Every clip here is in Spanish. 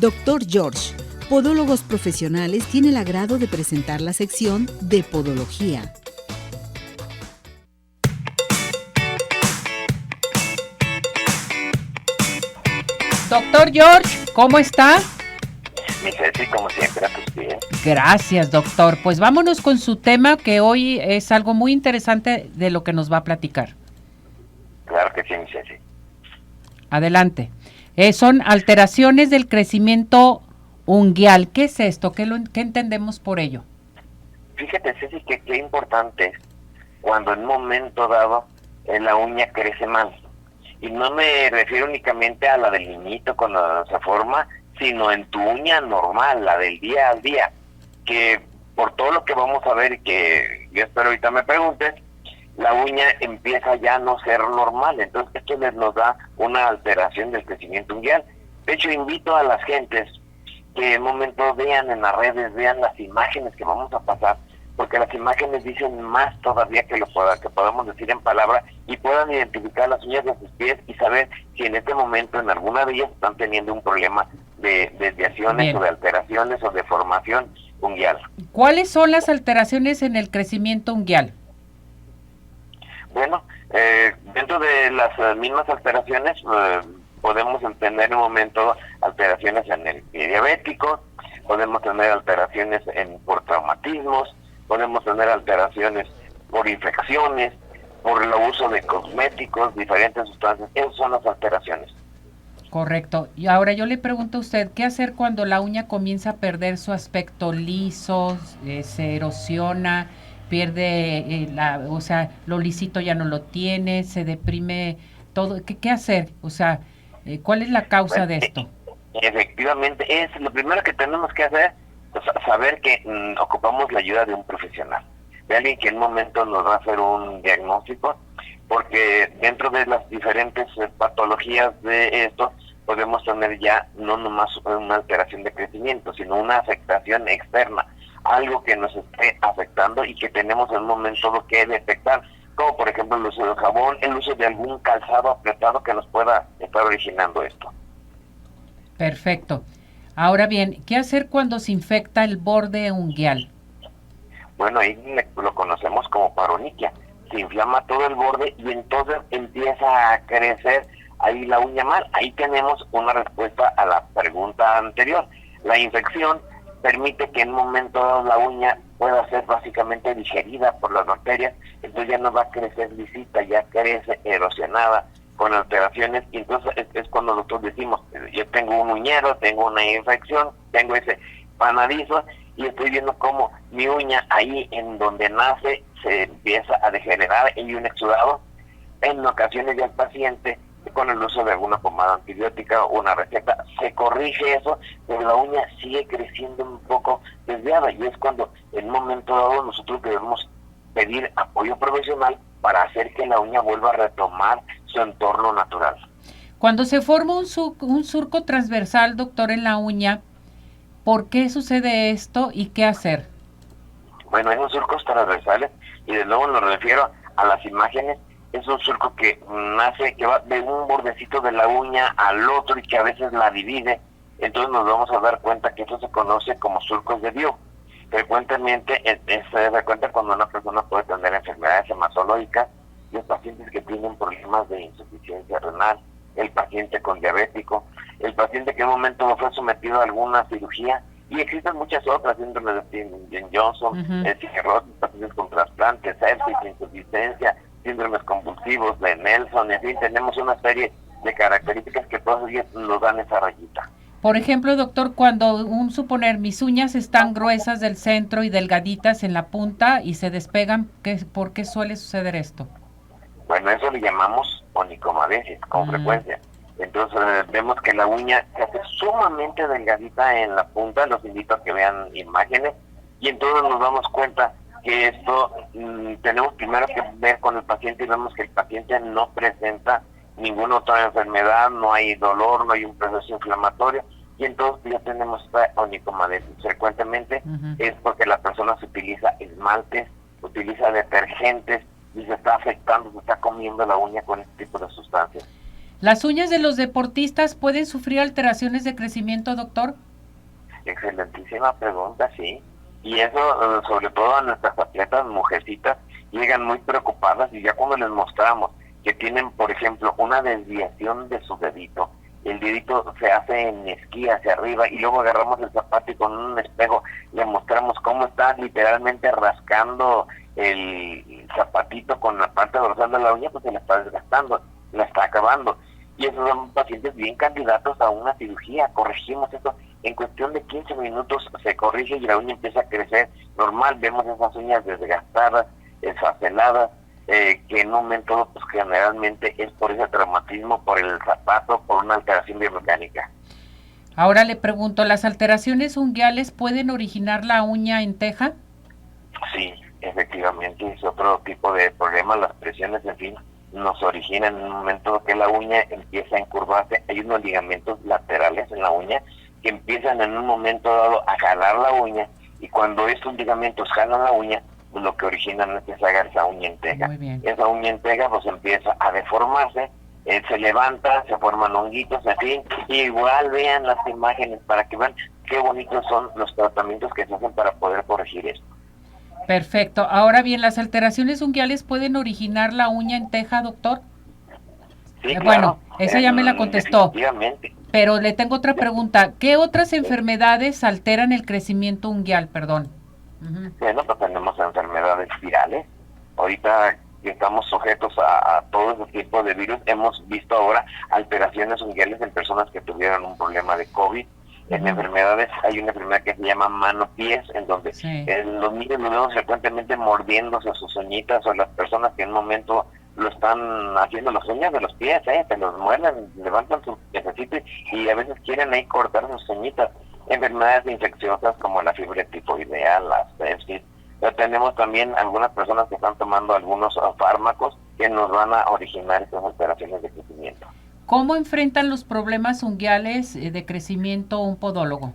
Dr. George, Podólogos Profesionales, tiene el agrado de presentar la sección de Podología. Doctor George, ¿cómo está? Mi Ceci, como siempre, a tus pies. Gracias, doctor. Pues vámonos con su tema, que hoy es algo muy interesante de lo que nos va a platicar. Claro que sí, mi Ceci. Adelante. Son alteraciones del crecimiento unguial. ¿Qué es esto? ¿Qué entendemos por ello? Fíjate, Ceci, que qué importante es cuando en un momento dado la uña crece mal. Y no me refiero únicamente a la del niñito cuando se forma, sino en tu uña normal, la del día al día, que por todo lo que vamos a ver y que yo espero ahorita me preguntes, la uña empieza ya a no ser normal. Entonces esto nos da una alteración del crecimiento unguial. De hecho, invito a las gentes que en un momento vean en las redes, vean las imágenes que vamos a pasar, porque las imágenes dicen más todavía que que podamos decir en palabra, y puedan identificar las uñas de sus pies y saber si en este momento en alguna de ellas están teniendo un problema de desviaciones. Bien. O de alteraciones o de formación unguial. ¿Cuáles son las alteraciones en el crecimiento unguial? Bueno, dentro de las mismas alteraciones podemos tener en un momento alteraciones en el pie diabético, podemos tener alteraciones por traumatismos, podemos tener alteraciones por infecciones, por el uso de cosméticos, diferentes sustancias. Esas son las alteraciones. Correcto. Y ahora yo le pregunto a usted, ¿qué hacer cuando la uña comienza a perder su aspecto liso, se erosiona, pierde, lo lisito ya no lo tiene, se deprime todo? ¿Qué hacer? O sea, ¿cuál es la causa de esto? Efectivamente, es lo primero que tenemos que hacer, pues, saber que ocupamos la ayuda de un profesional, de alguien que en un momento nos va a hacer un diagnóstico, porque dentro de las diferentes patologías de esto, podemos tener ya no nomás una alteración de crecimiento, sino una afectación externa, algo que nos esté afectando y que tenemos en un momento que detectar, como por ejemplo el uso del jabón, el uso de algún calzado apretado que nos pueda estar originando esto. Perfecto. Ahora bien, ¿qué hacer cuando se infecta el borde unguial? Bueno, ahí lo conocemos como paronychia. Se inflama todo el borde y entonces empieza a crecer ahí la uña mal. Ahí tenemos una respuesta a la pregunta anterior. La infección permite que en un momento dado la uña pueda ser básicamente digerida por las bacterias, entonces ya no va a crecer lisita, ya crece erosionada, con alteraciones, y entonces es cuando nosotros decimos, yo tengo un uñero, tengo una infección, tengo ese panadizo, y estoy viendo cómo mi uña ahí en donde nace se empieza a degenerar, y un exudado. En ocasiones ya el paciente, con el uso de alguna pomada antibiótica o una receta, se corrige eso, pero la uña sigue creciendo un poco desviada, y es cuando en un momento dado nosotros debemos pedir apoyo profesional para hacer que la uña vuelva a retomar su entorno natural. Cuando se forma un surco transversal, doctor, en la uña, ¿por qué sucede esto y qué hacer? Bueno, esos surcos transversales, y de nuevo me refiero a las imágenes, es un surco que nace, que va de un bordecito de la uña al otro y que a veces la divide. Entonces nos vamos a dar cuenta que esto se conoce como surcos de Dio. Frecuentemente se da cuenta cuando una persona puede tener enfermedades hematológicas, los pacientes que tienen problemas de insuficiencia renal, el paciente con diabético, el paciente que en un momento fue sometido a alguna cirugía, y existen muchas otras, síndrome de Johnson, cirrosis, pacientes con trasplantes, sepsis, insuficiencia, síndromes convulsivos de Nelson, en fin, tenemos una serie de características que todos ellos nos dan esa rayita. Por ejemplo, doctor, cuando suponer mis uñas están gruesas del centro y delgaditas en la punta y se despegan, ¿por qué suele suceder esto? Bueno, eso le llamamos onicomadesis con frecuencia. Entonces vemos que la uña se hace sumamente delgadita en la punta, los invito a que vean imágenes, y entonces nos damos cuenta que esto tenemos primero que ver con el paciente y vemos que el paciente no presenta ninguna otra enfermedad, no hay dolor, no hay un proceso inflamatorio, y entonces ya tenemos esta onicomadesis. Frecuentemente es porque la persona se utiliza esmaltes, utiliza detergentes y se está afectando, se está comiendo la uña con este tipo de sustancias. ¿Las uñas de los deportistas pueden sufrir alteraciones de crecimiento, doctor? Excelentísima pregunta, sí. Y eso, sobre todo a nuestras atletas mujercitas, llegan muy preocupadas y ya cuando les mostramos que tienen, por ejemplo, una desviación de su dedito, el dedito se hace en esquí hacia arriba y luego agarramos el zapato y con un espejo le mostramos cómo está literalmente rascando el zapatito con la parte dorsal de la uña, pues se la está desgastando, la está acabando. Y esos son pacientes bien candidatos a una cirugía. Corregimos eso en cuestión de 15 minutos, se corrige y la uña empieza a crecer normal. Vemos esas uñas desgastadas, esfaceladas, que en un momento pues generalmente es por ese traumatismo, por el zapato, por una alteración biomecánica. Ahora le pregunto, ¿las alteraciones unguiales pueden originar la uña en teja? Sí, efectivamente, es otro tipo de problema. Las presiones, en fin, nos originan en un momento que la uña empieza a encurvarse. Hay unos ligamentos laterales en la uña que empiezan en un momento dado a jalar la uña, y cuando estos ligamentos jalan la uña, pues lo que originan es que se haga esa uña en teja. Esa uña en teja pues empieza a deformarse, se levanta, se forman honguitos así, y igual vean las imágenes para que vean qué bonitos son los tratamientos que se hacen para poder corregir esto. Perfecto. Ahora bien, ¿las alteraciones unguiales pueden originar la uña en teja, doctor? Sí, claro. Bueno, esa ya me la contestó. Definitivamente. Pero le tengo otra pregunta. ¿Qué otras enfermedades alteran el crecimiento unguial? Perdón. Bueno, pues tenemos enfermedades virales. Ahorita que estamos sujetos a todo ese tipo de virus, hemos visto ahora alteraciones unguiales en personas que tuvieron un problema de COVID. En enfermedades hay una enfermedad que se llama mano-pies, en donde los niños nos vemos frecuentemente mordiéndose sus uñitas, o las personas que en un momento lo están haciendo las uñas de los pies, se los muerden, levantan sus piececitos y a veces quieren ahí cortar sus uñitas. Enfermedades infecciosas como la fiebre tifoidea, la sepsis. Pero tenemos también algunas personas que están tomando algunos fármacos que nos van a originar estas alteraciones de crecimiento. ¿Cómo enfrentan los problemas unguiales de crecimiento un podólogo?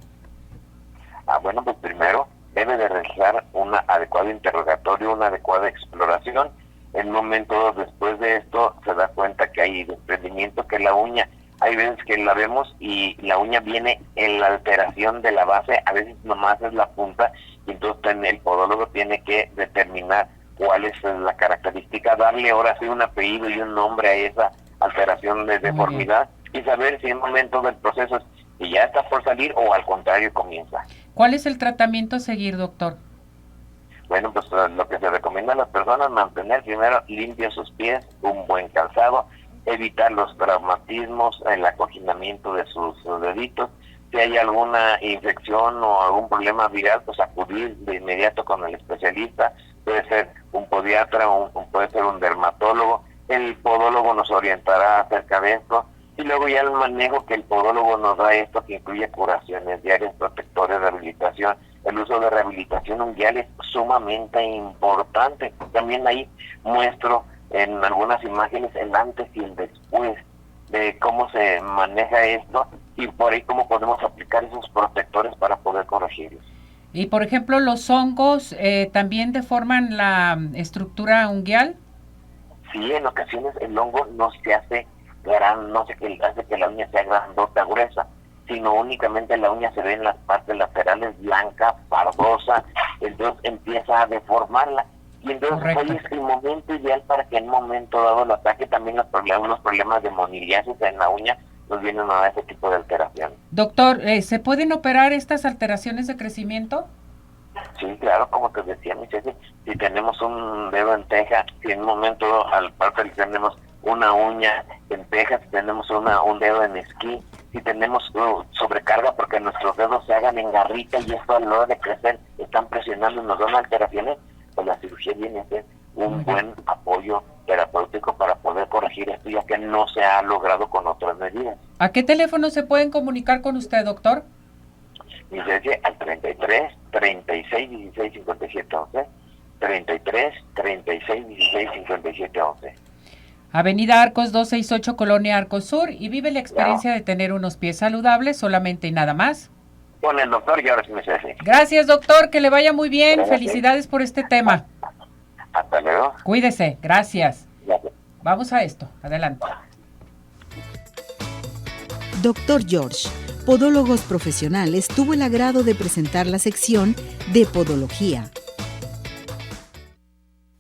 Bueno, pues primero debe de realizar un adecuado interrogatorio, una adecuada exploración. En un momento después de esto se da cuenta que hay desprendimiento, que la uña, hay veces que la vemos y la uña viene en la alteración de la base, a veces nomás es la punta, y entonces el podólogo tiene que determinar cuál es la característica, darle ahora sí un apellido y un nombre a esa alteración de deformidad y saber si en un momento del proceso es que ya está por salir o al contrario comienza. ¿Cuál es el tratamiento a seguir, doctor? Bueno, pues lo que se recomienda a las personas, mantener primero limpios sus pies, un buen calzado, evitar los traumatismos, el acoginamiento de sus deditos. Si hay alguna infección o algún problema viral, pues acudir de inmediato con el especialista. Puede ser un podiatra o puede ser un dermatólogo. El podólogo nos orientará acerca de esto. Y luego ya el manejo que el podólogo nos da, esto que incluye curaciones diarias, protectores, rehabilitación. El uso de rehabilitación unguial es sumamente importante. También ahí muestro en algunas imágenes el antes y el después de cómo se maneja esto y por ahí cómo podemos aplicar esos protectores para poder corregirlos. Y por ejemplo, ¿los hongos también deforman la estructura unguial? Sí, en ocasiones el hongo no se hace hace que la uña sea grandota, gruesa, sino únicamente la uña se ve en las partes laterales blanca, pardosa, entonces empieza a deformarla. Y entonces hoy es el momento ideal para que en un momento dado lo ataque. También unos problemas de moniliasis en la uña nos vienen a dar ese tipo de alteración. Doctor, ¿se pueden operar estas alteraciones de crecimiento? Sí, claro, como te decía, mi Ceci, si tenemos un dedo en teja, si en un momento al parte tenemos una uña en teja, si tenemos un dedo en esquí, si tenemos sobrecarga porque nuestros dedos se hagan en garrita y esto a la hora de crecer están presionando y nos dan alteraciones, pues la cirugía viene a ser un buen apoyo terapéutico para poder corregir esto, ya que no se ha logrado con otras medidas. ¿A qué teléfono se pueden comunicar con usted, doctor? Mi Ceci, al 33 36 16 57 11, 33 36 16 57 11. Avenida Arcos 268, Colonia Arcos Sur, y vive la experiencia de tener unos pies saludables solamente y nada más. Con el doctor y ahora sí me Ceci. Gracias, doctor, que le vaya muy bien. Gracias. Felicidades por este tema. Hasta luego. Cuídese, gracias. Gracias. Vamos a esto, adelante. Dr. George, Podólogos Profesionales, tuvo el agrado de presentar la sección de Podología.